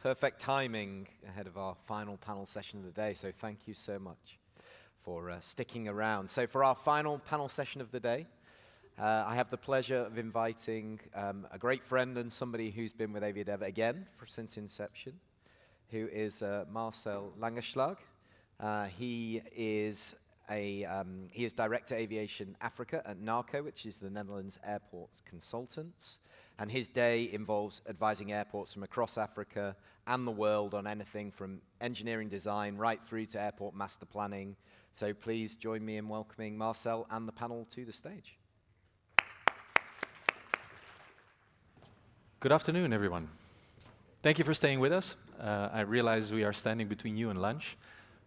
Perfect timing ahead of our final panel session of the day, so thank you so much for sticking around. So for our final panel session of the day, I have the pleasure of inviting a great friend and somebody who's been with AviaDev again since inception, who is Marcel Langeslag. He is Director Aviation Africa at NACO, which is the Netherlands Airports Consultants. And his day involves advising airports from across Africa and the world on anything from engineering design right through to airport master planning. So please join me in welcoming Marcel and the panel to the stage. Good afternoon, everyone. Thank you for staying with us. I realize we are standing between you and lunch,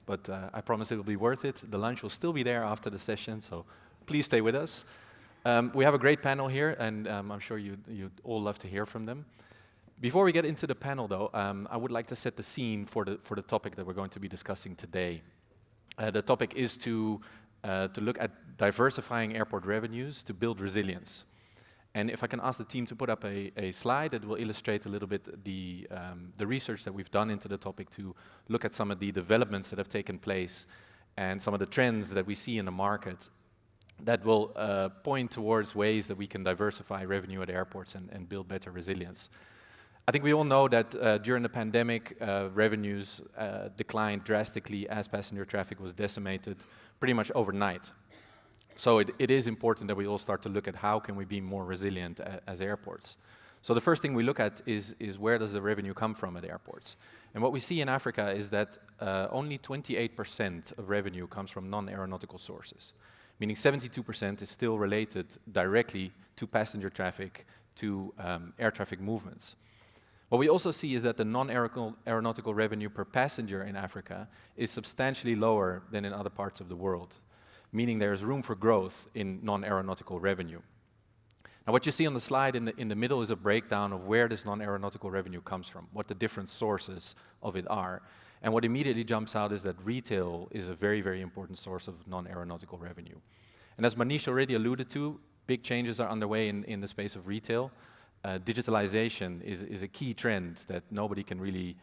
but I promise it will be worth it. The lunch will still be there after the session, so please stay with us. We have a great panel here, and I'm sure you'd all love to hear from them. Before we get into the panel, though, I would like to set the scene for the topic that we're going to be discussing today. The topic is to look at diversifying airport revenues to build resilience. And if I can ask the team to put up a slide that will illustrate a little bit the research that we've done into the topic to look at some of the developments that have taken place and some of the trends that we see in the market that will point towards ways that we can diversify revenue at airports and build better resilience. I think we all know that during the pandemic, revenues declined drastically as passenger traffic was decimated pretty much overnight. So it is important that we all start to look at how can we be more resilient as airports. So the first thing we look at is where does the revenue come from at airports? And what we see in Africa is that only 28% of revenue comes from non-aeronautical sources, meaning 72% is still related directly to passenger traffic, to air traffic movements. What we also see is that the non-aeronautical revenue per passenger in Africa is substantially lower than in other parts of the world, meaning there is room for growth in non-aeronautical revenue. Now, what you see on the slide in the middle is a breakdown of where this non-aeronautical revenue comes from, what the different sources of it are. And what immediately jumps out is that retail is a very, very important source of non-aeronautical revenue. And as Manish already alluded to, big changes are underway in the space of retail. Digitalization is a key trend that nobody can really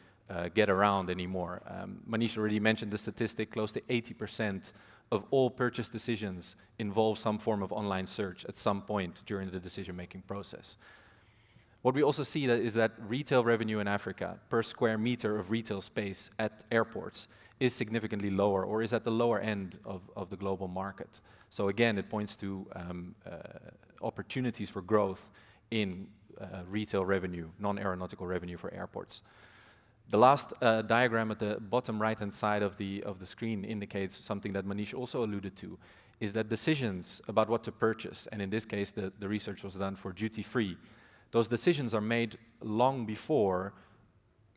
get around anymore. Manish already mentioned the statistic, close to 80% of all purchase decisions involve some form of online search at some point during the decision-making process. What we also see is that retail revenue in Africa per square meter of retail space at airports is significantly lower or is at the lower end of the global market. So again, it points to opportunities for growth in retail revenue, non-aeronautical revenue for airports. The last diagram at the bottom right-hand side of the screen indicates something that Manish also alluded to, is that decisions about what to purchase, and in this case the research was done for duty-free, those decisions are made long before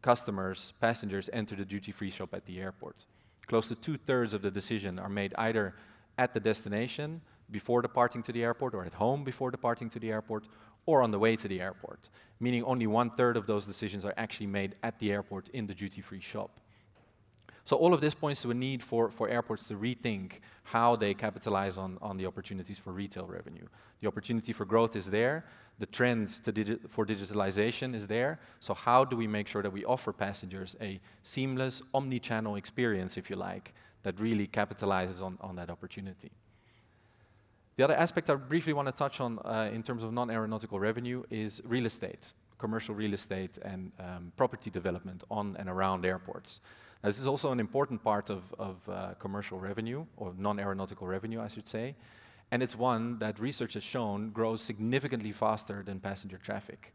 customers, passengers enter the duty-free shop at the airport. Close to 2/3 of the decision are made either at the destination before departing to the airport or at home before departing to the airport or on the way to the airport, meaning only 1/3 of those decisions are actually made at the airport in the duty-free shop. So all of this points to a need for airports to rethink how they capitalize on the opportunities for retail revenue. The opportunity for growth is there, the trends for digitalization is there, so how do we make sure that we offer passengers a seamless, omni-channel experience, if you like, that really capitalizes on that opportunity? The other aspect I briefly want to touch on in terms of non-aeronautical revenue is real estate, commercial real estate and property development on and around airports. Now, this is also an important part of commercial revenue, or non-aeronautical revenue, I should say, and it's one that research has shown grows significantly faster than passenger traffic.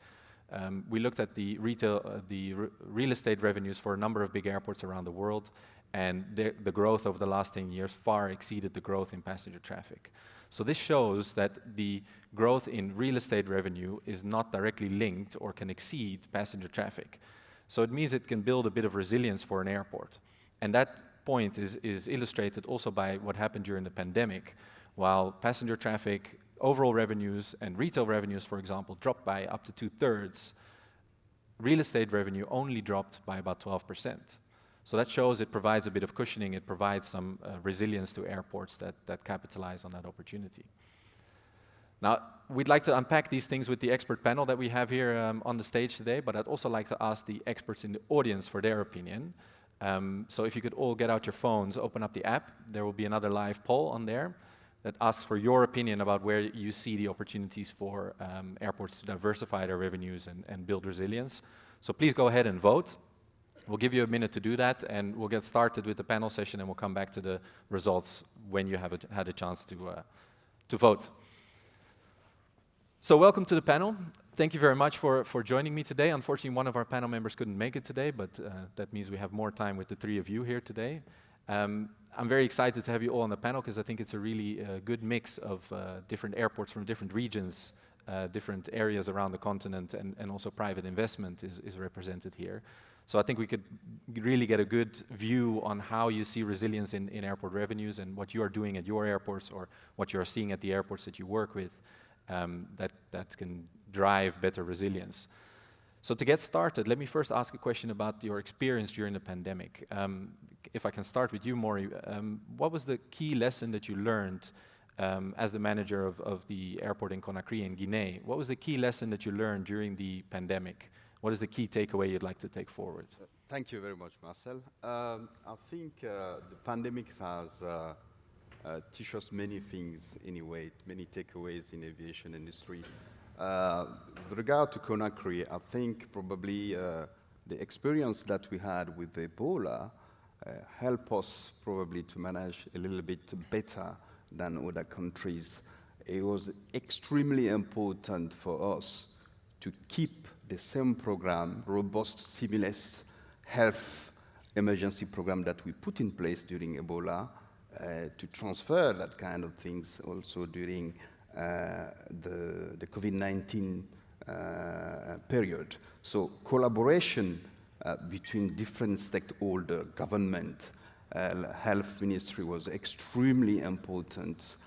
We looked at the real estate revenues for a number of big airports around the world, and the growth over the last 10 years far exceeded the growth in passenger traffic. So this shows that the growth in real estate revenue is not directly linked or can exceed passenger traffic. So it means it can build a bit of resilience for an airport. And that point is illustrated also by what happened during the pandemic. While passenger traffic, overall revenues, and retail revenues, for example, dropped by up to 2/3, real estate revenue only dropped by about 12%. So that shows it provides a bit of cushioning, it provides some resilience to airports that capitalize on that opportunity. Now, we'd like to unpack these things with the expert panel that we have here on the stage today, but I'd also like to ask the experts in the audience for their opinion. So if you could all get out your phones, open up the app, there will be another live poll on there that asks for your opinion about where you see the opportunities for airports to diversify their revenues and build resilience. So please go ahead and vote. We'll give you a minute to do that, and we'll get started with the panel session, and we'll come back to the results when you have had a chance to vote. So welcome to the panel. Thank you very much for joining me today. Unfortunately, one of our panel members couldn't make it today, but that means we have more time with the three of you here today. I'm very excited to have you all on the panel because I think it's a really good mix of different airports from different regions, different areas around the continent, and also private investment is represented here. So I think we could really get a good view on how you see resilience in airport revenues and what you are doing at your airports or what you are seeing at the airports that you work with that can drive better resilience. So to get started, let me first ask a question about your experience during the pandemic. If I can start with you, Maury, what was the key lesson that you learned as the manager of the airport in Conakry in Guinea? What was the key lesson that you learned during the pandemic? What is the key takeaway you'd like to take forward? Thank you very much, Marcel. I think the pandemic has teach us many things anyway, many takeaways in aviation industry. With regard to Conakry, I think probably the experience that we had with Ebola helped us probably to manage a little bit better than other countries. It was extremely important for us to keep the same program, robust, seamless health emergency program that we put in place during Ebola, to transfer that kind of things also during the COVID-19 period. So collaboration between different stakeholders, government, health ministry was extremely important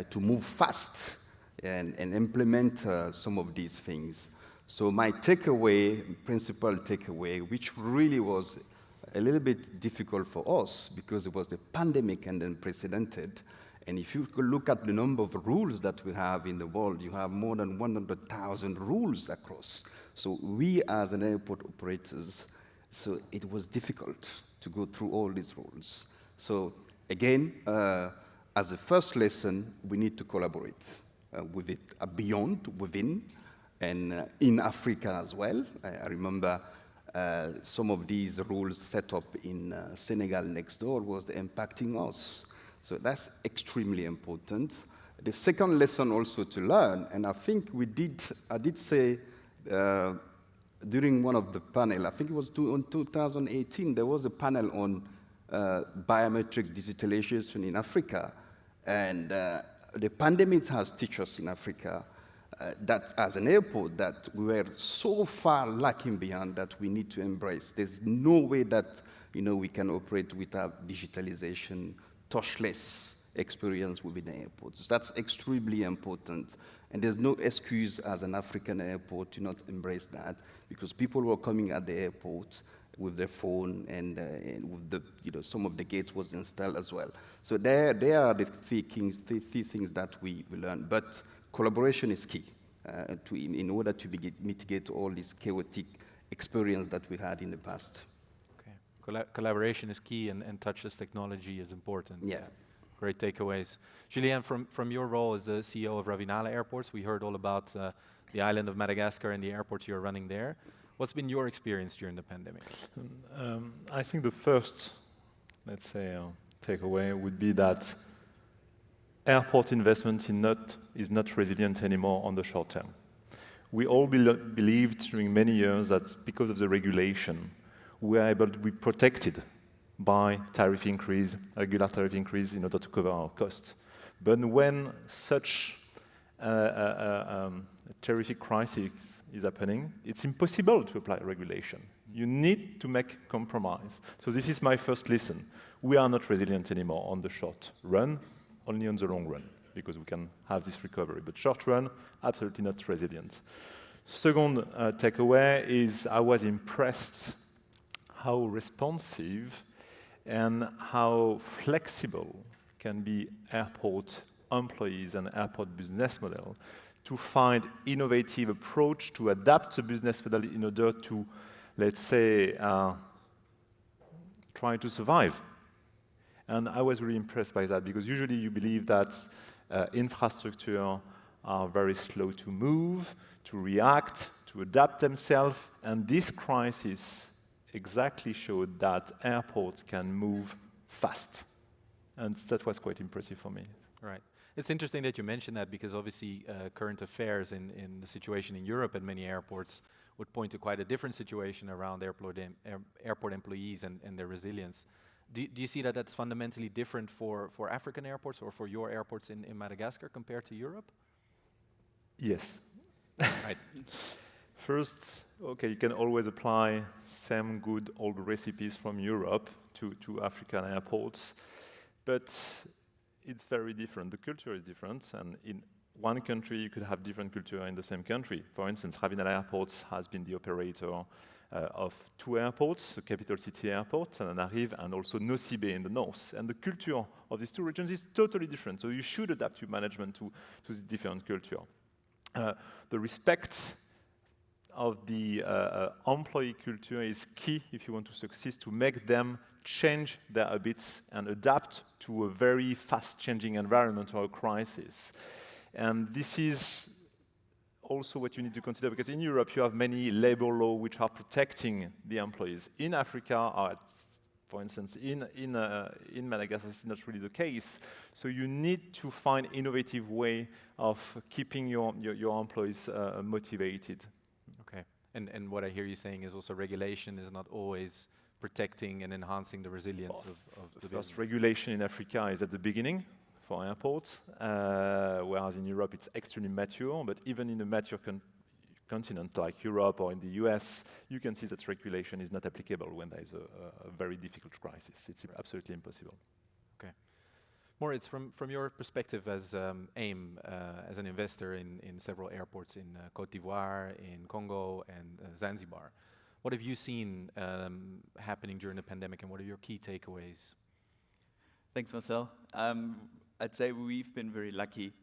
to move fast and implement some of these things. So my takeaway, principal takeaway, which really was a little bit difficult for us because it was a pandemic and unprecedented. And if you could look at the number of rules that we have in the world, you have more than 100,000 rules across. So we as an airport operators, so it was difficult to go through all these rules. So again, as a first lesson, we need to collaborate with it beyond, within, and in Africa as well. I remember some of these rules set up in Senegal next door was impacting us. So that's extremely important. The second lesson also to learn, and I think I did say during one of the panel, I think it was in 2018, there was a panel on biometric digitalization in Africa. And the pandemic has taught us in Africa that as an airport that we were so far lacking behind that we need to embrace. There's no way that we can operate without digitalization, touchless experience within the airports. That's extremely important. And there's no excuse as an African airport to not embrace that because people were coming at the airport with their phone and with the, some of the gates was installed as well. So there are the three things that we learned. But collaboration is key in order to mitigate all this chaotic experience that we had in the past. Okay, collaboration is key and touchless technology is important. Yeah. Great takeaways. Julien, from your role as the CEO of Ravinala Airports, we heard all about the island of Madagascar and the airports you're running there. What's been your experience during the pandemic? I think the first, let's say, takeaway would be that airport investment is not resilient anymore on the short term. We all believed during many years that because of the regulation, we are able to be protected by tariff increase, regular tariff increase in order to cover our costs. But when such a terrific crisis is happening, it's impossible to apply regulation. You need to make compromise. So this is my first lesson. We are not resilient anymore on the short run, only on the long run, because we can have this recovery. But short run, absolutely not resilient. Second takeaway is I was impressed how responsive and how flexible can be airport employees and airport business model to find innovative approach to adapt the business model in order to, let's say, try to survive. And I was really impressed by that, because usually you believe that infrastructure are very slow to move, to react, to adapt themselves, and this crisis exactly showed that airports can move fast. And that was quite impressive for me. Right. It's interesting that you mentioned that, because obviously current affairs in the situation in Europe at many airports would point to quite a different situation around airport employees and their resilience. Do you see that that's fundamentally different for African airports or for your airports in Madagascar compared to Europe? Yes. Right. First, okay, you can always apply some good old recipes from Europe to African airports, but it's very different. The culture is different, and in one country you could have different culture in the same country. For instance, Ravinala Airports has been the operator of 2 airports, the capital city airport, and Arrive, and also Nosy in the north. And the culture of these 2 regions is totally different, so you should adapt your management to the different culture. The respect of the employee culture is key if you want to succeed, to make them change their habits and adapt to a very fast-changing environment or a crisis. And this is also what you need to consider, because in Europe you have many labor laws which are protecting the employees. In Africa, for instance, in Madagascar, this is not really the case. So you need to find innovative way of keeping your employees motivated. Okay. And what I hear you saying is also regulation is not always protecting and enhancing the resilience of the business. First, regulation in Africa is at the beginning for airports, whereas in Europe it's extremely mature, but even in a mature continent like Europe or in the US, you can see that regulation is not applicable when there is a very difficult crisis. It's absolutely impossible. Okay. Moritz, from your perspective as AIM, as an investor in several airports in Côte d'Ivoire, in Congo, and Zanzibar, what have you seen happening during the pandemic, and what are your key takeaways? Thanks, Marcel. I'd say we've been very lucky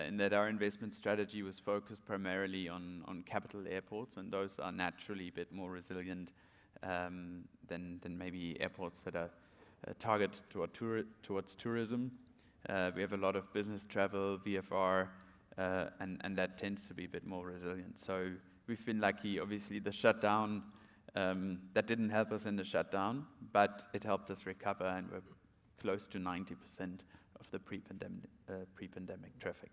in that our investment strategy was focused primarily on capital airports, and those are naturally a bit more resilient than maybe airports that are targeted towards tourism. We have a lot of business travel, VFR, and that tends to be a bit more resilient. So we've been lucky. Obviously, the shutdown, that didn't help us in the shutdown, but it helped us recover, and we're close to 90% of the pre-pandemic traffic.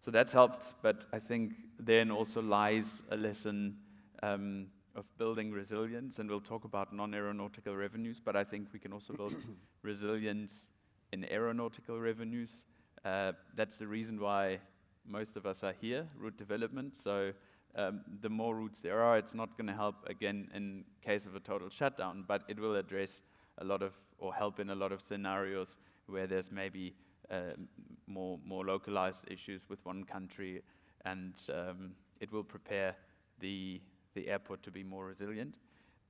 So that's helped, but I think then also lies a lesson of building resilience, and we'll talk about non-aeronautical revenues, but I think we can also build resilience in aeronautical revenues. That's the reason why most of us are here, route development. So the more routes there are, it's not going to help again in case of a total shutdown, but it will address a lot of, or help in a lot of scenarios where there's maybe more localized issues with one country, and it will prepare the airport to be more resilient.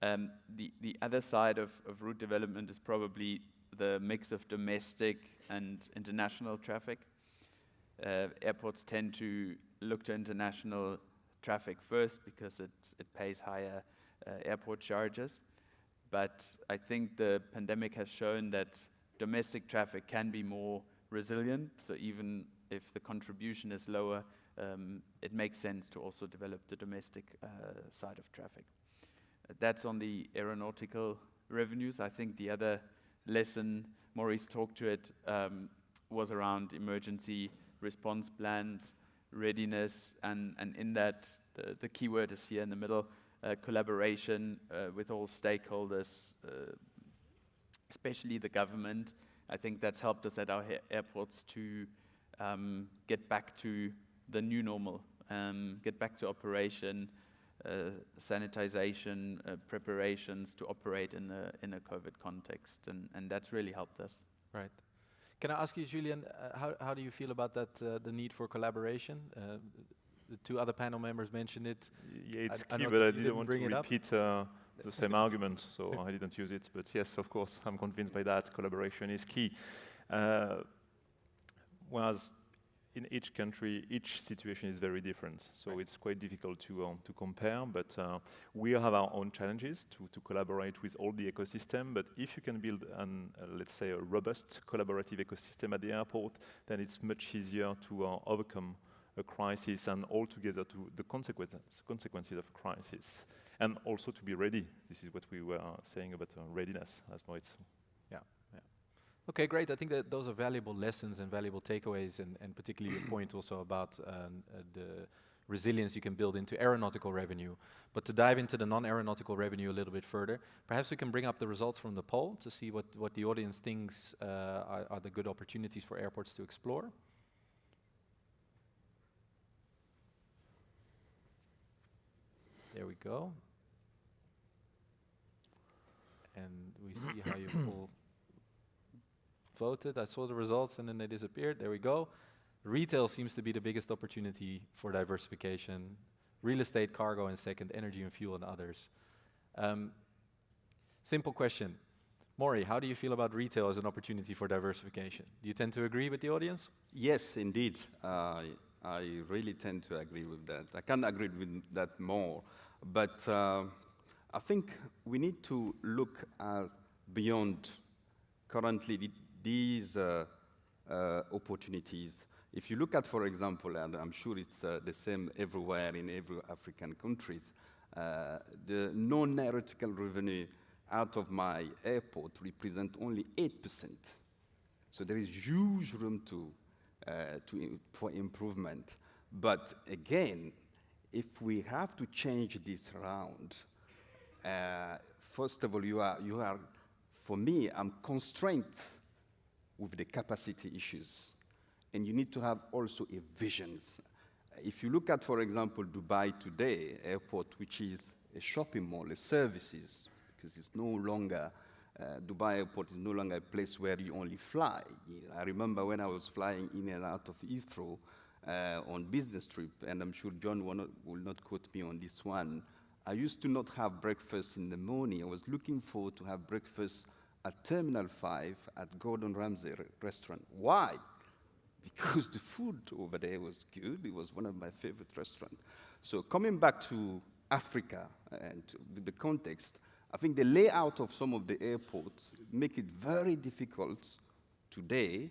The other side of route development is probably the mix of domestic and international traffic. Airports tend to look to international traffic first because it pays higher airport charges. But I think the pandemic has shown that domestic traffic can be more resilient. So even if the contribution is lower, it makes sense to also develop the domestic side of traffic. That's on the aeronautical revenues. I think the other lesson, Maurice talked to it, was around emergency response plans, readiness, and in that, the key word is here in the middle, collaboration with all stakeholders, especially the government. I think that's helped us at our airports to get back to the new normal, get back to operation, sanitization, preparations to operate in a COVID context, and that's really helped us. Right. Can I ask you, Julien, how do you feel about that, the need for collaboration? The 2 other panel members mentioned it. Yeah, it's key, but I didn't want to repeat the same argument, so I didn't use it. But yes, of course, I'm convinced by that. Collaboration is key. Whereas in each country, each situation is very different. So it's quite difficult to compare, but we have our own challenges to collaborate with all the ecosystem. But if you can build let's say, a robust collaborative ecosystem at the airport, then it's much easier to overcome a crisis and altogether to the consequences of a crisis. And also to be ready. This is what we were saying about readiness, as Moritz. Yeah, yeah. Okay, great. I think that those are valuable lessons and valuable takeaways, and particularly your point also about the resilience you can build into aeronautical revenue. But to dive into the non-aeronautical revenue a little bit further, perhaps we can bring up the results from the poll to see what the audience thinks are the good opportunities for airports to explore. There we go. And we see how you all voted. I saw the results and then they disappeared. There we go. Retail seems to be the biggest opportunity for diversification. Real estate, cargo, and second, energy and fuel and others. Simple question. Maury, how do you feel about retail as an opportunity for diversification? Do you tend to agree with the audience? Yes, indeed. I really tend to agree with that. I can't agree with that more. But I think we need to look beyond currently these opportunities. If you look at, for example, and I'm sure it's the same everywhere in every African countries, the non-aeronautical revenue out of my airport represent only 8%. So there is huge room for improvement. But again, if we have to change this around, first of all, you are, for me, I'm constrained with the capacity issues. And you need to have also a vision. If you look at, for example, Dubai today, airport, which is a shopping mall, a services, because it's no longer, Dubai airport is no longer a place where you only fly. I remember when I was flying in and out of Heathrow on business trip, and I'm sure John will not quote me on this one, I used to not have breakfast in the morning. I was looking forward to have breakfast at Terminal 5 at Gordon Ramsay restaurant. Why? Because the food over there was good. It was one of my favorite restaurants. So coming back to Africa and the context, I think the layout of some of the airports make it very difficult today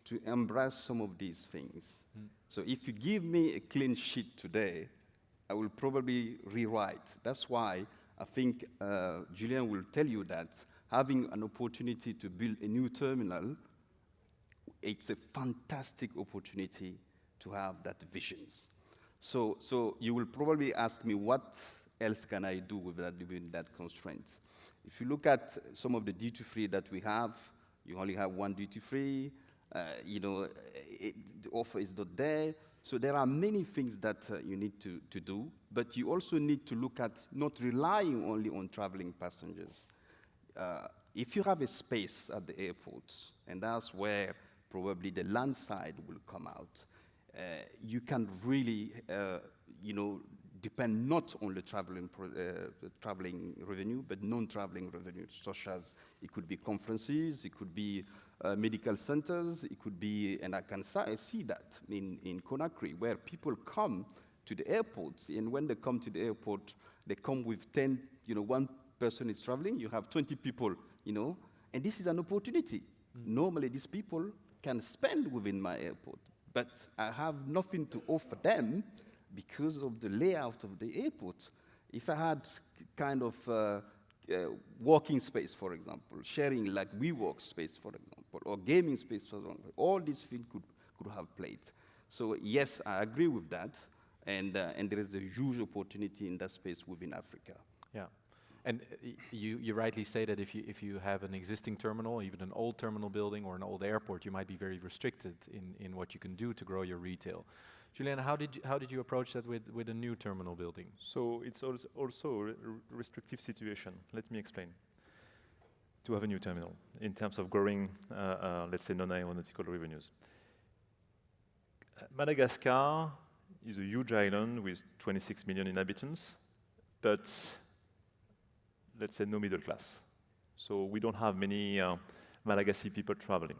to embrace some of these things. So if you give me a clean sheet today, I will probably rewrite. That's why I think Julien will tell you that having an opportunity to build a new terminal, it's a fantastic opportunity to have that visions. So you will probably ask me, what else can I do within that constraint? If you look at some of the duty-free that we have, you only have one duty-free, the offer is not there. So there are many things that you need to do, but you also need to look at not relying only on traveling passengers. If you have a space at the airports, and that's where probably the land side will come out, you can really, depend not on the traveling revenue, but non-traveling revenue, such as it could be conferences, it could be medical centers, it could be, and I see that in Conakry, where people come to the airports, and when they come to the airport, they come with 10, one person is traveling, you have 20 people, and this is an opportunity. Normally, these people can spend within my airport, but I have nothing to offer them because of the layout of the airport. If I had kind of working space, for example, sharing like WeWork space, for example, or gaming space, for example, all these things could have played. So yes, I agree with that, and there is a huge opportunity in that space within Africa. Yeah. And you rightly say that if you have an existing terminal, even an old terminal building or an old airport, you might be very restricted in what you can do to grow your retail. Julien, how did you approach that with a new terminal building? So it's also a restrictive situation. Let me explain. To have a new terminal in terms of growing, let's say, non-aeronautical revenues. Madagascar is a huge island with 26 million inhabitants, but let's say no middle class. So we don't have many Malagasy people traveling.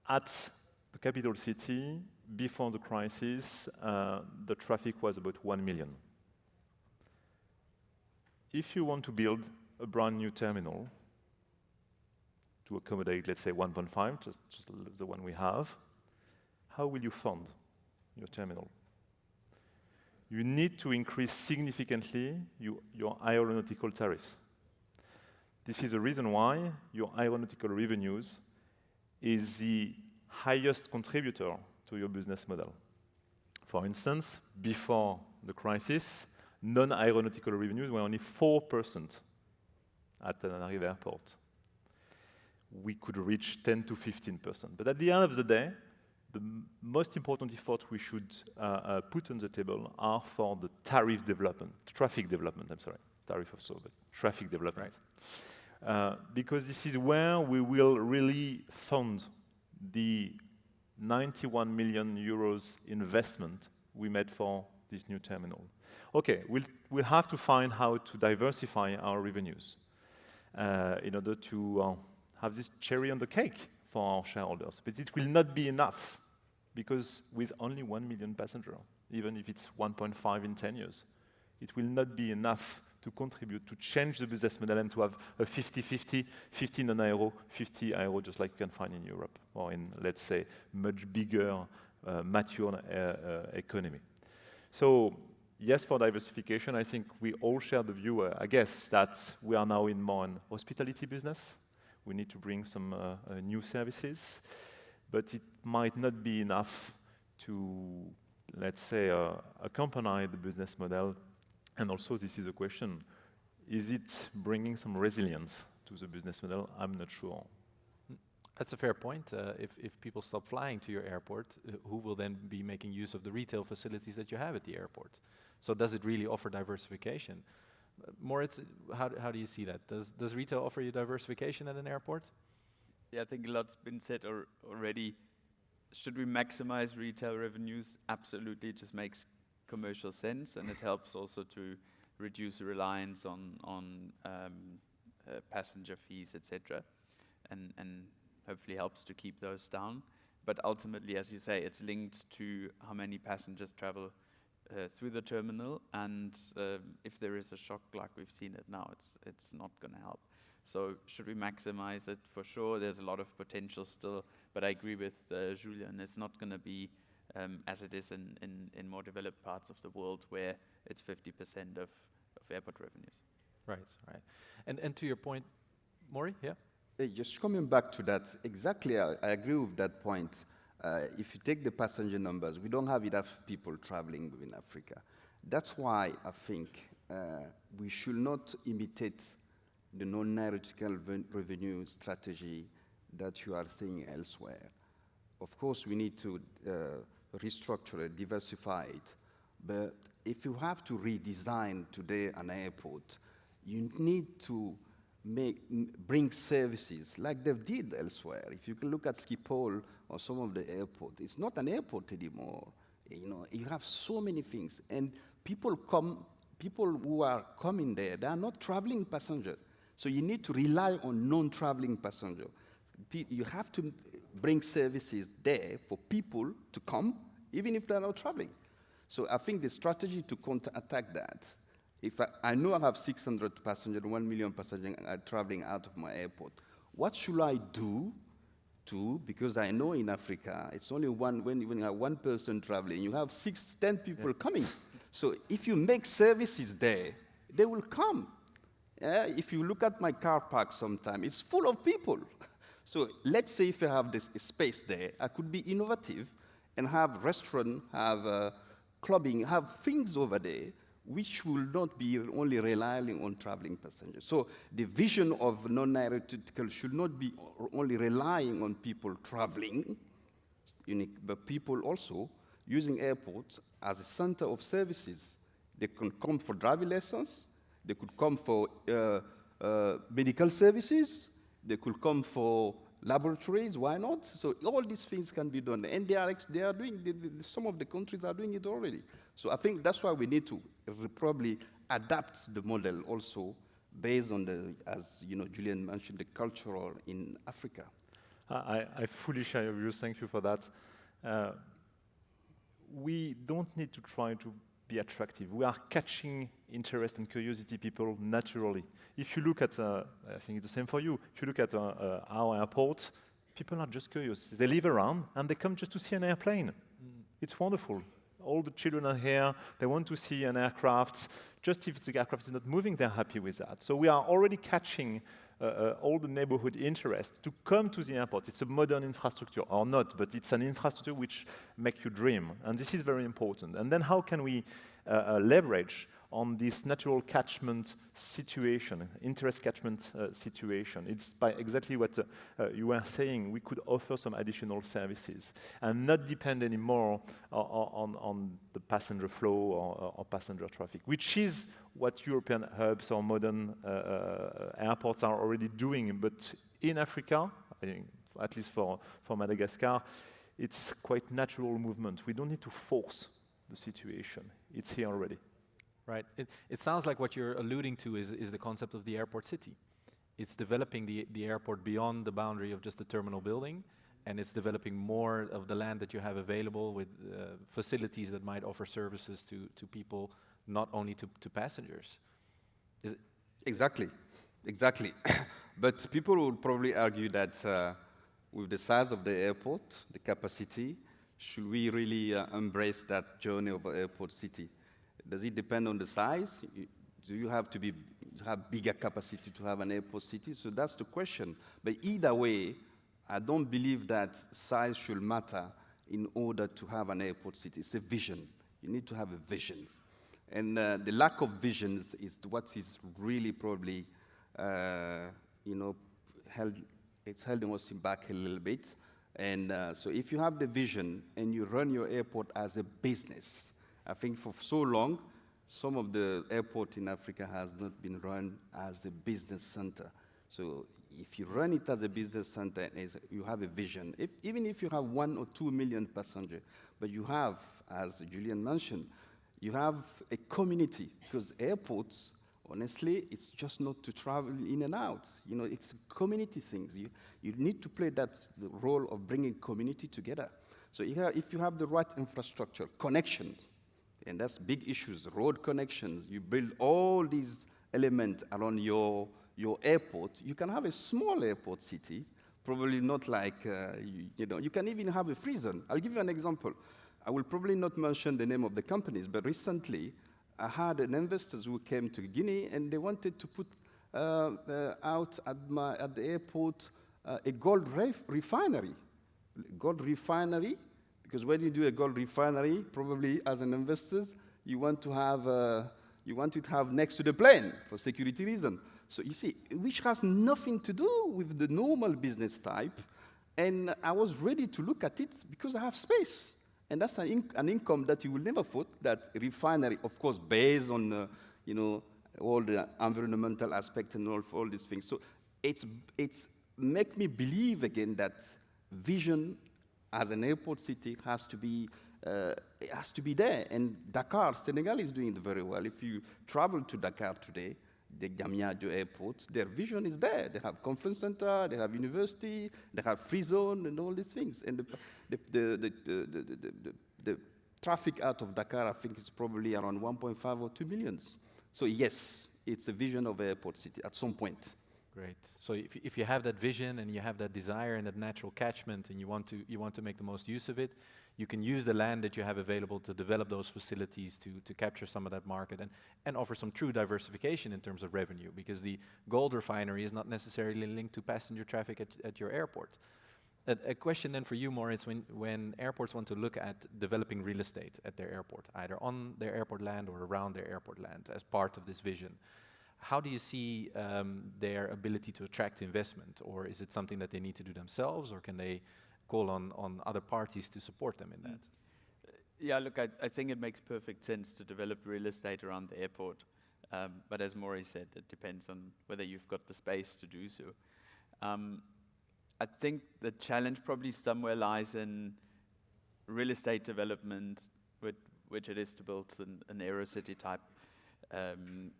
At the capital city, before the crisis, the traffic was about 1 million. If you want to build a brand new terminal to accommodate, let's say, 1.5, just the one we have, how will you fund your terminal? You need to increase significantly your aeronautical tariffs. This is the reason why your aeronautical revenues is the highest contributor to your business model. For instance, before the crisis, non-aeronautical revenues were only 4% at Tenerife Airport. We could reach 10 to 15%. But at the end of the day, the most important efforts we should put on the table are for the tariff development, traffic development, I'm sorry, tariff also, but traffic development. Right. Because this is where we will really fund the 91 million euros investment we made for this new terminal. Okay, we'll have to find how to diversify our revenues in order to have this cherry on the cake for our shareholders. But it will not be enough, because with only 1 million passengers, even if it's 1.5 in 10 years, it will not be enough to contribute to change the business model and to have a 50-50, 50 non-aero, 50 aero, just like you can find in Europe, or in, let's say, much bigger, mature economy. So, yes, for diversification, I think we all share the view, I guess, that we are now in more an hospitality business. We need to bring some new services, but it might not be enough to, let's say, accompany the business model. And also, this is a question, is it bringing some resilience to the business model? I'm not sure. That's a fair point. If people stop flying to your airport, who will then be making use of the retail facilities that you have at the airport? So does it really offer diversification? Moritz, how do you see that? Does retail offer you diversification at an airport? Yeah, I think a lot's been said already. Should we maximize retail revenues? Absolutely, it just makes commercial sense, and it helps also to reduce reliance on passenger fees, etc., and hopefully helps to keep those down. But ultimately, as you say, it's linked to how many passengers travel through the terminal, and if there is a shock like we've seen it now, it's not going to help. So should we maximize it? For sure, there's a lot of potential still, but I agree with Julien, it's not going to be as it is in more developed parts of the world, where it's 50% of airport revenues. Right, right. And to your point, Maury, yeah? Just coming back to that, exactly, I agree with that point. If you take the passenger numbers, we don't have enough people traveling within Africa. That's why I think we should not imitate the non-aeronautical revenue strategy that you are seeing elsewhere. Of course, we need to restructure it, diversify it, but if you have to redesign today an airport, you need to bring services like they did elsewhere. If you can look at Schiphol or some of the airports, it's not an airport anymore. You know, you have so many things, and people who are coming there, they are not traveling passengers. So you need to rely on non-traveling passengers. You have to bring services there for people to come, even if they're not traveling. So I think the strategy to counterattack that, if I know I have 600 passengers, 1 million passengers traveling out of my airport, what should I do because I know in Africa, it's only when you have one person traveling, you have 10 people coming. So if you make services there, they will come. If you look at my car park sometime, it's full of people. So let's say if I have this space there, I could be innovative and have restaurant, have clubbing, have things over there which will not be only relying on traveling passengers. So the vision of non-aeronautical should not be only relying on people traveling, but people also using airports as a center of services. They can come for driving lessons, they could come for medical services, they could come for laboratories, why not? So all these things can be done, and they are doing, some of the countries are doing it already. So I think that's why we need to probably adapt the model also based on the, as you know, Julien mentioned, the cultural in Africa. I fully share your views. Thank you for that. We don't need to try to be attractive. We are catching interest and curiosity people naturally. If you look at, I think it's the same for you, if you look at our airport, people are just curious. They live around and they come just to see an airplane. It's wonderful. All the children are here, they want to see an aircraft. Just if the aircraft is not moving, they're happy with that. So we are already catching all the neighborhood interest to come to the airport. It's a modern infrastructure, or not, but it's an infrastructure which makes you dream. And this is very important. And then how can we leverage on this natural catchment situation, interest catchment situation? It's by exactly what you were saying. We could offer some additional services and not depend anymore on the passenger flow or passenger traffic, which is what European hubs or modern airports are already doing. But in Africa, I think, at least for Madagascar, it's quite natural movement. We don't need to force the situation. It's here already. Right. It sounds like what you're alluding to is the concept of the airport city. It's developing the airport beyond the boundary of just the terminal building, and it's developing more of the land that you have available with facilities that might offer services to people, not only to passengers. Is it? Exactly. But people would probably argue that with the size of the airport, the capacity, should we really embrace that journey of an airport city? Does it depend on the size? Do you have to have bigger capacity to have an airport city? So that's the question. But either way, I don't believe that size should matter in order to have an airport city. It's a vision. You need to have a vision. And the lack of visions is what is really probably, it's holding us back a little bit. And so if you have the vision and you run your airport as a business, I think for so long, some of the airport in Africa has not been run as a business center. So if you run it as a business center, you have a vision. Even if you have 1 or 2 million passengers, but you have, as Julien mentioned, you have a community, because airports, honestly, it's just not to travel in and out. You know, it's community things. You need to play the role of bringing community together. So if you have the right infrastructure, connections, and that's big issues, road connections, you build all these elements around your airport, you can have a small airport city, probably not like, you can even have a free zone. I'll give you an example. I will probably not mention the name of the companies, but recently I had an investor who came to Guinea and they wanted to put out at the airport a gold refinery. Gold refinery, because when you do a gold refinery, probably as an investor, you want to have next to the plane for security reasons. So you see, which has nothing to do with the normal business type. And I was ready to look at it because I have space. And that's an income that you will never put, that refinery, of course, based on all the environmental aspects and all these things. So it's make me believe again that vision as an airport city has to be there. And Dakar, Senegal is doing it very well. If you travel to Dakar today, the Diamniadio airport, their vision is there. They have conference center, they have university, they have free zone, and all these things. And the traffic out of Dakar, I think, is probably around 1.5 or 2 million. So yes, it's a vision of airport city at some point. Great. So if you have that vision and you have that desire and that natural catchment and you want to make the most use of it, you can use the land that you have available to develop those facilities to capture some of that market and offer some true diversification in terms of revenue, because the gold refinery is not necessarily linked to passenger traffic at your airport. A question then for you, Moritz, when airports want to look at developing real estate at their airport, either on their airport land or around their airport land as part of this vision, how do you see their ability to attract investment? Or is it something that they need to do themselves, or can they call on other parties to support them in that? Yeah, look, I think it makes perfect sense to develop real estate around the airport. But as Maurice said, it depends on whether you've got the space to do so. I think the challenge probably somewhere lies in real estate development, which it is to build an AeroCity type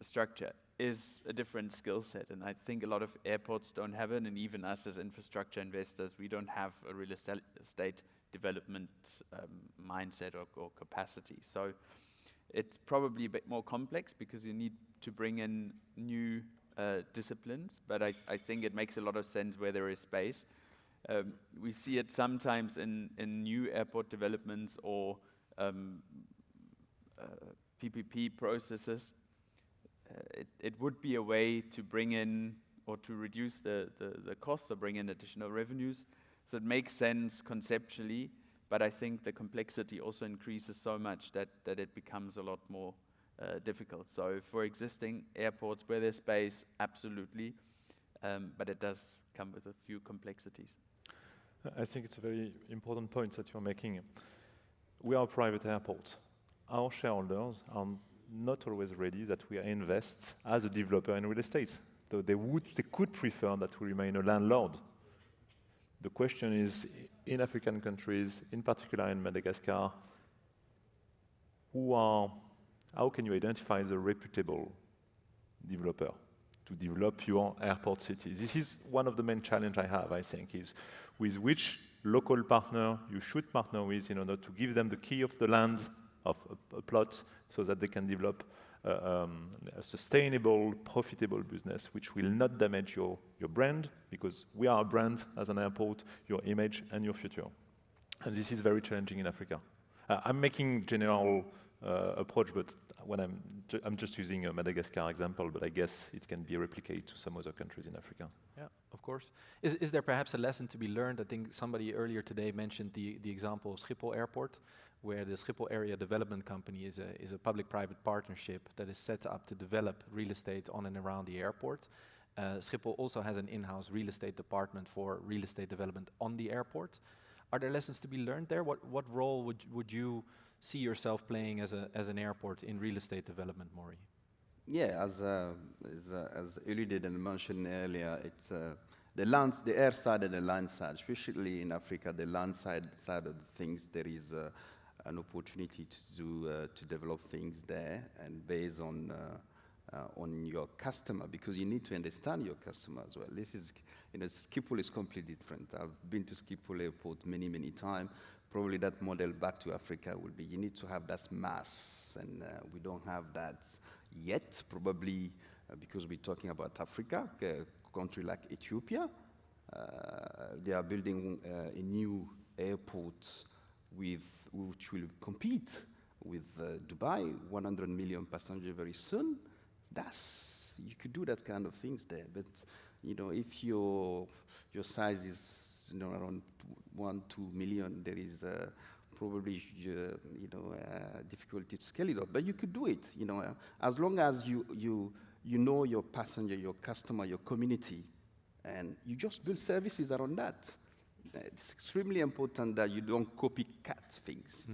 structure is a different skill set, and I think a lot of airports don't have it, and even us as infrastructure investors, we don't have a real estate development mindset or capacity. So it's probably a bit more complex because you need to bring in new disciplines, but I think it makes a lot of sense where there is space. We see it sometimes in new airport developments or PPP processes. It would be a way to bring in or to reduce the costs or bring in additional revenues. So it makes sense conceptually, but I think the complexity also increases so much that it becomes a lot more difficult. So for existing airports where there's space, absolutely, but it does come with a few complexities. I think it's a very important point that you're making. We are a private airport. Our shareholders are not always ready that we invest as a developer in real estate. So they could prefer that we remain a landlord. The question is, in African countries, in particular in Madagascar, how can you identify the reputable developer to develop your airport city? This is one of the main challenges I have, I think, is with which local partner you should partner with in order to give them the key of the land, of a plot, so that they can develop a sustainable, profitable business which will not damage your brand, because we are a brand as an airport, your image and your future. And this is very challenging in Africa. I'm making general approach, but when I'm just using a Madagascar example, but I guess it can be replicated to some other countries in Africa. Yeah, of course. Is there perhaps a lesson to be learned? I think somebody earlier today mentioned the example of Schiphol Airport, where the Schiphol Area Development Company is a public-private partnership that is set up to develop real estate on and around the airport. Schiphol also has an in-house real estate department for real estate development on the airport. Are there lessons to be learned there? What role would you see yourself playing as an airport in real estate development, Maury? Yeah, as alluded and mentioned earlier, it's the air side and the land side, especially in Africa, the land side of things, there is an opportunity to develop things there, and based on your customer, because you need to understand your customer as well. This is, Schiphol is completely different. I've been to Schiphol Airport many, many times. Probably that model back to Africa will be, you need to have that mass, and we don't have that yet, probably because we're talking about Africa, a country like Ethiopia. They are building a new airport which will compete with Dubai, 100 million passengers very soon. You could do that kind of things there, but if your size is around 1-2 million, there is probably difficulty to scale it up. But you could do it, as long as you know your passenger, your customer, your community, and you just build services around that. It's extremely important that you don't copycat things.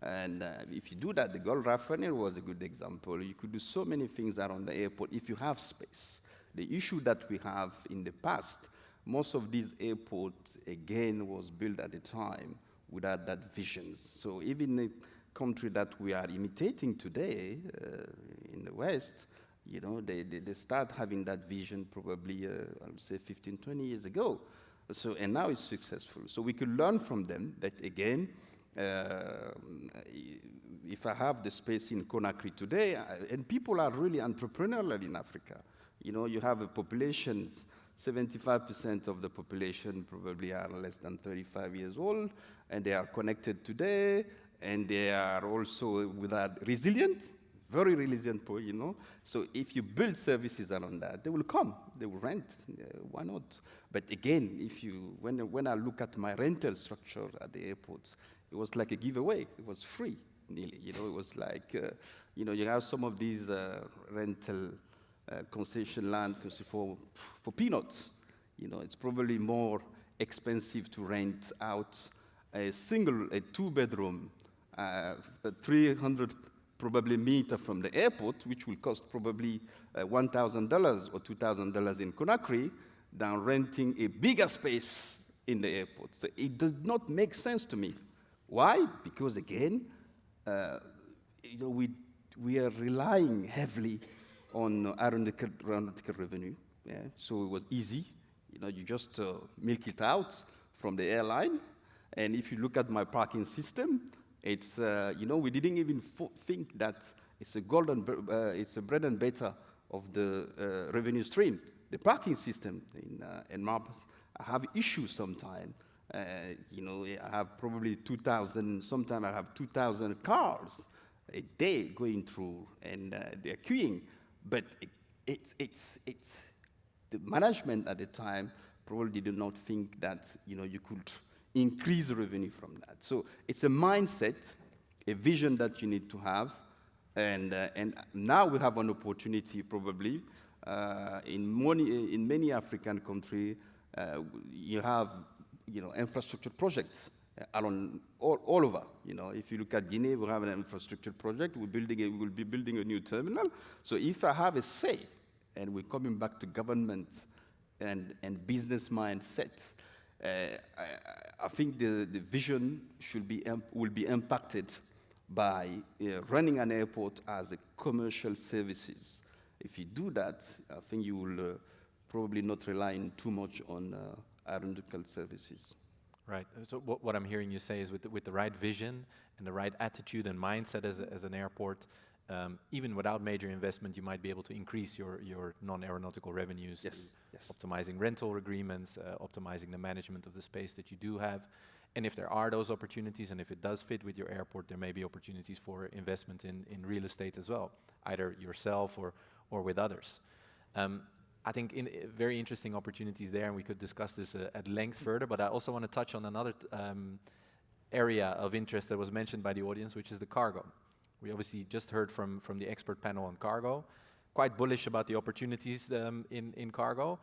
And if you do that, the Gold Raffiner was a good example. You could do so many things around the airport if you have space. The issue that we have in the past, most of these airports, again, was built at a time without that vision. So even a country that we are imitating today in the West, they start having that vision probably, I would say, 15, 20 years ago. So, and now it's successful. So we could learn from them that, again, if I have the space in Conakry today, and people are really entrepreneurial in Africa. You have a population, 75% of the population probably are less than 35 years old, and they are connected today, and they are also resilient, very resilient, So if you build services around that, they will come, they will rent, why not? But again, when I look at my rental structure at the airports, it was like a giveaway. It was free, nearly. It was like, you have some of these rental concession land for peanuts. It's probably more expensive to rent out a 2-bedroom, 300 probably meter from the airport, which will cost probably $1,000 or $2,000 in Conakry, than renting a bigger space in the airport. So it does not make sense to me. Why? Because again, we we are relying heavily on aeronautical revenue. Yeah? So it was easy. You just milk it out from the airline. And if you look at my parking system, it's, we didn't even think that it's a bread and butter of the revenue stream. The parking system in Marcel, I have issues sometimes. I have probably 2,000, sometimes I have 2,000 cars a day going through, and they're queuing. But it's the management at the time probably did not think that you could increase the revenue from that. So it's a mindset, a vision that you need to have, and now we have an opportunity probably in many African countries. You have infrastructure projects around all over. If you look at Guinea, we have an infrastructure project. We'll be building a new terminal. So if I have a say, and we're coming back to government and business mindset, I think the vision will be impacted by running an airport as a commercial services. If you do that, I think you will probably not relying too much on aeronautical services. Right. So what I'm hearing you say is with the right vision and the right attitude and mindset as an airport, even without major investment, you might be able to increase your non-aeronautical revenues. Yes. Optimizing rental agreements, optimizing the management of the space that you do have. And if there are those opportunities, and if it does fit with your airport, there may be opportunities for investment in real estate as well, either yourself or with others. I think very interesting opportunities there, and we could discuss this at length further, but I also want to touch on another area of interest that was mentioned by the audience, which is the cargo. We obviously just heard from the expert panel on cargo, quite bullish about the opportunities in cargo.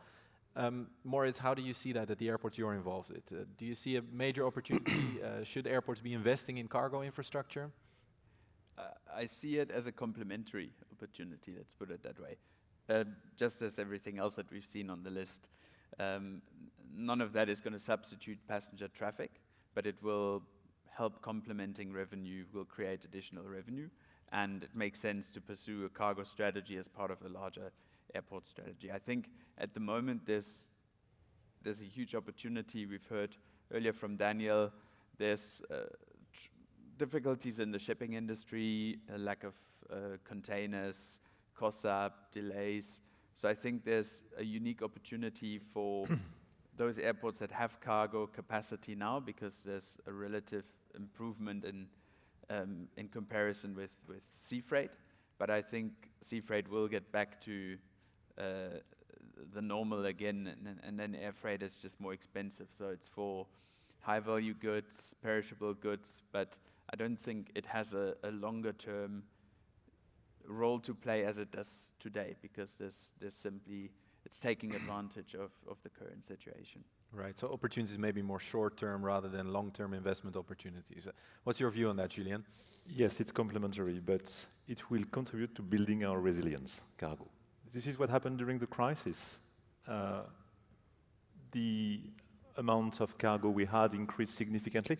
Moritz, how do you see that at the airports you're involved with? Do you see a major opportunity? Should airports be investing in cargo infrastructure? I see it as a complementary opportunity, let's put it that way. Just as everything else that we've seen on the list. None of that is going to substitute passenger traffic, but it will help complementing revenue, will create additional revenue, and it makes sense to pursue a cargo strategy as part of a larger airport strategy. I think at the moment there's a huge opportunity. We've heard earlier from Daniel, there's difficulties in the shipping industry, a lack of containers, costs up, delays. So I think there's a unique opportunity for those airports that have cargo capacity now, because there's a relative improvement in comparison with sea freight. But I think sea freight will get back to the normal again, and then air freight is just more expensive. So it's for high value goods, perishable goods, but I don't think it has a longer term role to play as it does today, because there's simply, it's taking advantage of the current situation. Right, so opportunities may be more short-term rather than long-term investment opportunities. What's your view on that, Julien? Yes, it's complementary, but it will contribute to building our resilience, cargo. This is what happened during the crisis. The amount of cargo we had increased significantly.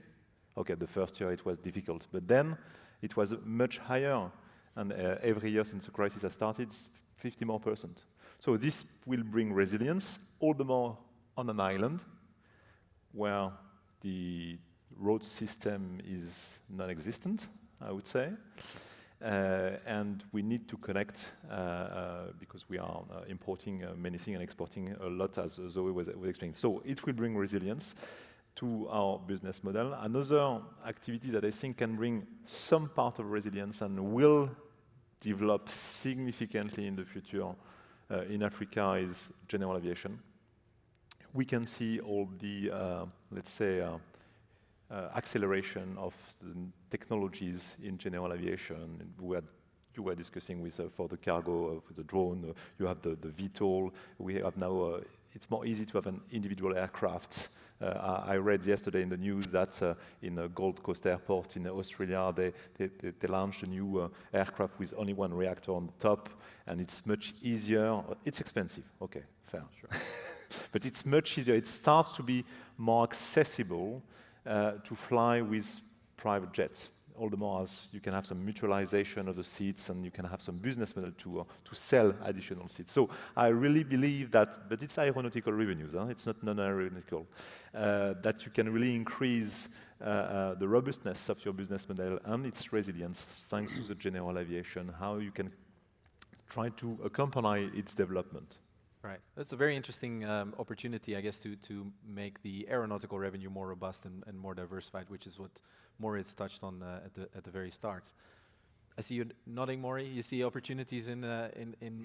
Okay, the first year it was difficult, but then it was much higher. And every year since the crisis has started, 50% more. So this will bring resilience, all the more on an island where the road system is non-existent, I would say. And we need to connect because we are importing many things and exporting a lot, as Zoe was explaining. So it will bring resilience to our business model. Another activity that I think can bring some part of resilience and will develop significantly in the future in Africa is general aviation. We can see all the, let's say, acceleration of the technologies in general aviation. You were discussing with for the cargo, for the drone, you have the VTOL. We have now, it's more easy to have an individual aircraft. I read yesterday in the news that in Gold Coast Airport in Australia, they launched a new aircraft with only one reactor on the top, and it's much easier. It's expensive, okay, fair. Sure. But it's much easier. It starts to be more accessible to fly with private jets. all the more as you can have some mutualization of the seats and you can have some business model to sell additional seats. So I really believe that, but it's aeronautical revenues, it's not non-aeronautical, that you can really increase the robustness of your business model and its resilience thanks to the general aviation, how you can try to accompany its development. Right. That's a very interesting opportunity, I guess, to make the aeronautical revenue more robust and more diversified, which is what Moritz touched on at the very start. I see you nodding, Maury. You see opportunities in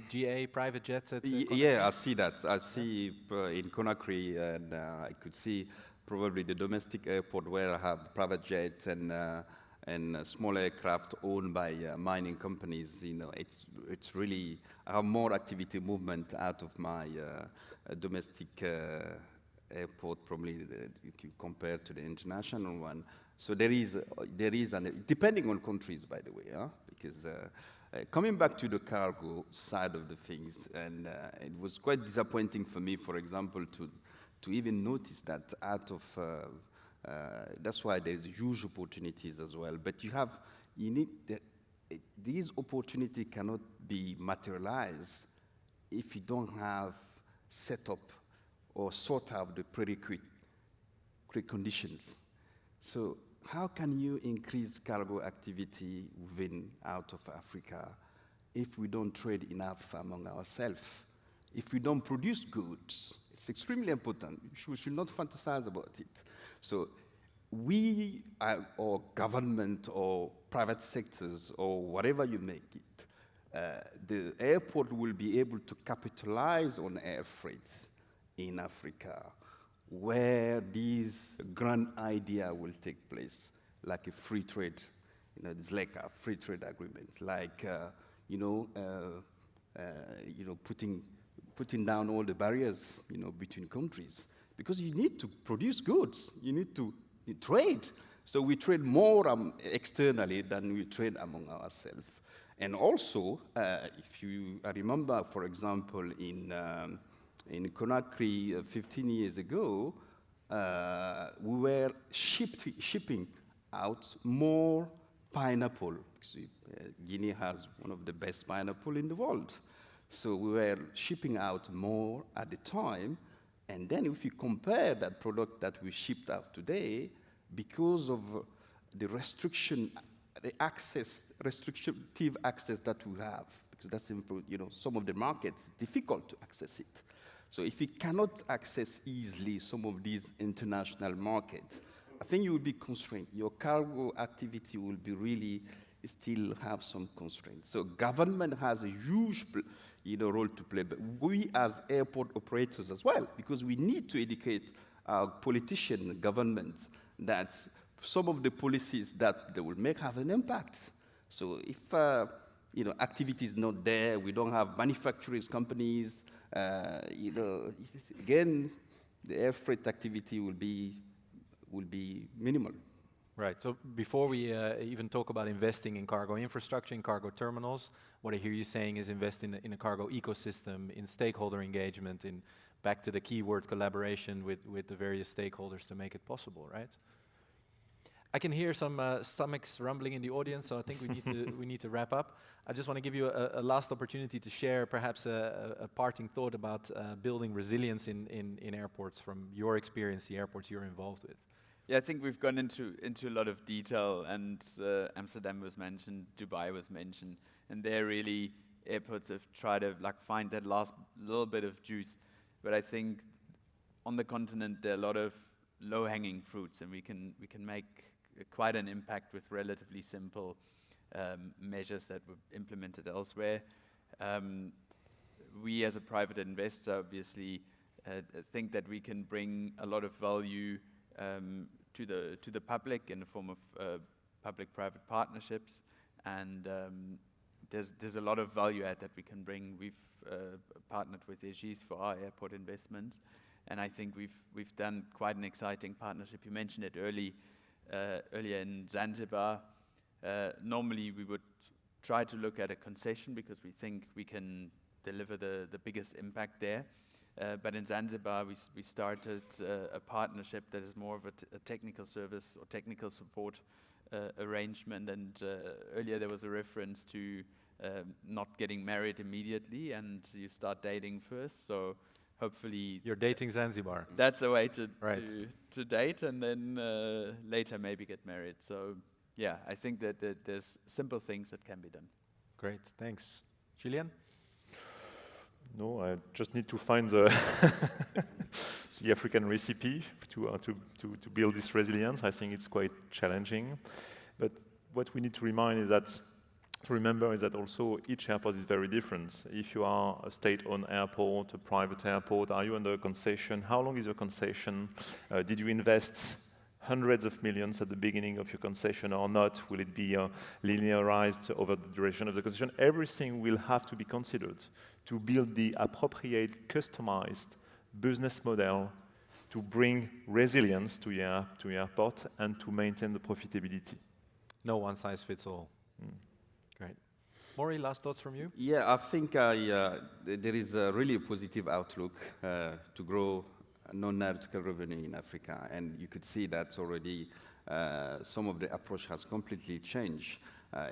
GA, private jets at Yeah, I see that. I see in Conakry, and I could see probably the domestic airport where I have private jets and small aircraft owned by mining companies. You know, it's really, I have more activity movement out of my domestic airport, probably if you compare to the international one. So there is an, depending on countries, by the way, because coming back to the cargo side of the things, and it was quite disappointing for me, for example, to even notice that out of that's why there's huge opportunities as well. But you need these opportunities cannot be materialized if you don't have set up or sort out the preconditions. So how can you increase cargo activity out of Africa if we don't trade enough among ourselves? If we don't produce goods, it's extremely important. We should not fantasize about it. So we, or government, or private sectors, or whatever you make it, the airport will be able to capitalize on air freight in Africa, where this grand idea will take place, like a free trade, it's like a free trade agreement, like putting down all the barriers, between countries, because you need to produce goods, you need to trade. So we trade more externally than we trade among ourselves. And also, if I remember, for example, in Conakry 15 years ago, we were shipping out more pineapple. Guinea has one of the best pineapple in the world. So we were shipping out more at the time. And then if you compare that product that we shipped out today, because of the restrictive access that we have, because that's, some of the markets, difficult to access it. So if you cannot access easily some of these international markets, I think you will be constrained. Your cargo activity will be really still have some constraints. So government has a huge role to play, but we as airport operators as well, because we need to educate our politicians, governments, that some of the policies that they will make have an impact. So if activity is not there, we don't have manufacturing companies, again, the air freight activity will be minimal. Right. So before we even talk about investing in cargo infrastructure, in cargo terminals, what I hear you saying is invest in a cargo ecosystem, in stakeholder engagement, in back to the keyword collaboration with the various stakeholders to make it possible, right? I can hear some stomachs rumbling in the audience, so I think we need to wrap up. I just want to give you a last opportunity to share perhaps a parting thought about building resilience in airports from your experience, the airports you're involved with. Yeah, I think we've gone into a lot of detail, and Amsterdam was mentioned, Dubai was mentioned, and there really airports have tried to find that last little bit of juice. But I think on the continent there are a lot of low-hanging fruits, and we can make quite an impact with relatively simple measures that were implemented elsewhere. We as a private investor obviously think that we can bring a lot of value to the public in the form of public-private partnerships, and there's a lot of value add that we can bring. We've partnered with Aegis for our airport investment, and I think we've done quite an exciting partnership. You mentioned it earlier in Zanzibar. Normally we would try to look at a concession because we think we can deliver the biggest impact there. But in Zanzibar, we started a partnership that is more of a technical service or technical support arrangement. And earlier there was a reference to not getting married immediately, and you start dating first. So hopefully You're dating Zanzibar. that's a way to Right. to date, and then later maybe get married. So yeah, I think that there's simple things that can be done. Great, thanks. Julien? No, I just need to find the, the African recipe to build this resilience. I think it's quite challenging. But what we need to remember is that also each airport is very different. If you are a state-owned airport, a private airport, are you under a concession? How long is your concession? Did you invest hundreds of millions at the beginning of your concession or not? Will it be linearized over the duration of the concession? Everything will have to be considered to build the appropriate, customized business model to bring resilience to your airport and to maintain the profitability. No one size fits all. Great. Maury, last thoughts from you? Yeah, I think there is a really positive outlook to grow non-aeronautical revenue in Africa, and you could see that already some of the approach has completely changed. I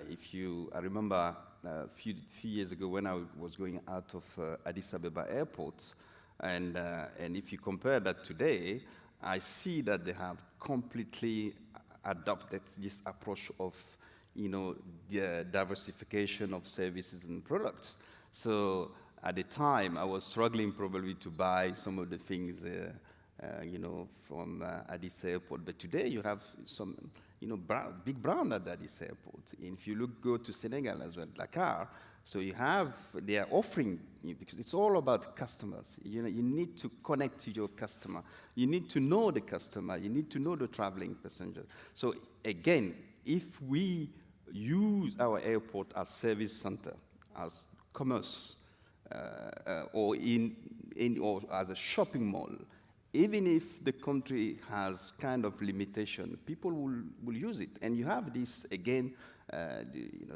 remember a few years ago when I was going out of Addis Ababa airports, and if you compare that today, I see that they have completely adopted this approach of, the diversification of services and products. So at the time, I was struggling probably to buy some of the things, from Addis Airport. But today you have some, big brand at Addis Airport. And if you go to Senegal as well, Dakar, so they are offering, because it's all about customers. You need to connect to your customer. You need to know the customer. You need to know the traveling passenger. So again, if we use our airport as service center, as commerce, or or as a shopping mall, even if the country has kind of limitation, people will use it. And you have this again, all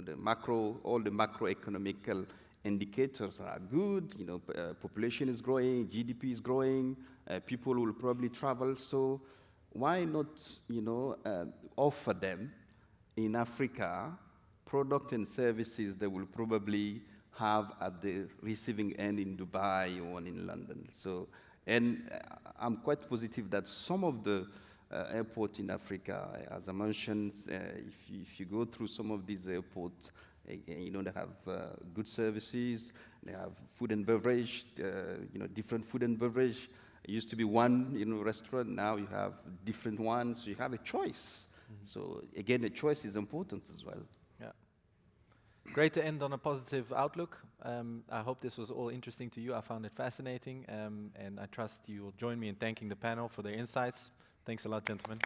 the macroeconomical indicators are good. Population is growing, GDP is growing, people will probably travel. So why not, offer them in Africa product and services that will probably have at the receiving end in Dubai or in London. So, and I'm quite positive that some of the airports in Africa, as I mentioned, if you go through some of these airports, they have good services, they have food and beverage, different food and beverage. It used to be one, restaurant, now you have different ones, so you have a choice. Mm-hmm. So again, the choice is important as well. Yeah. Great to end on a positive outlook. I hope this was all interesting to you. I found it fascinating, and I trust you will join me in thanking the panel for their insights. Thanks a lot, gentlemen.